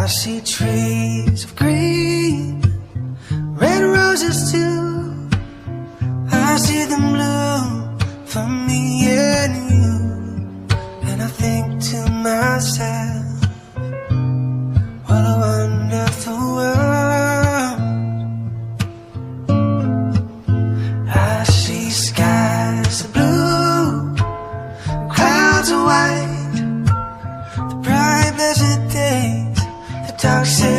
see trees of green, red roses too. I see them bloom for me and you. And I think to myself, what a wonderful world. I see skies of blue, clouds of white, the bright blessed days, the dark side.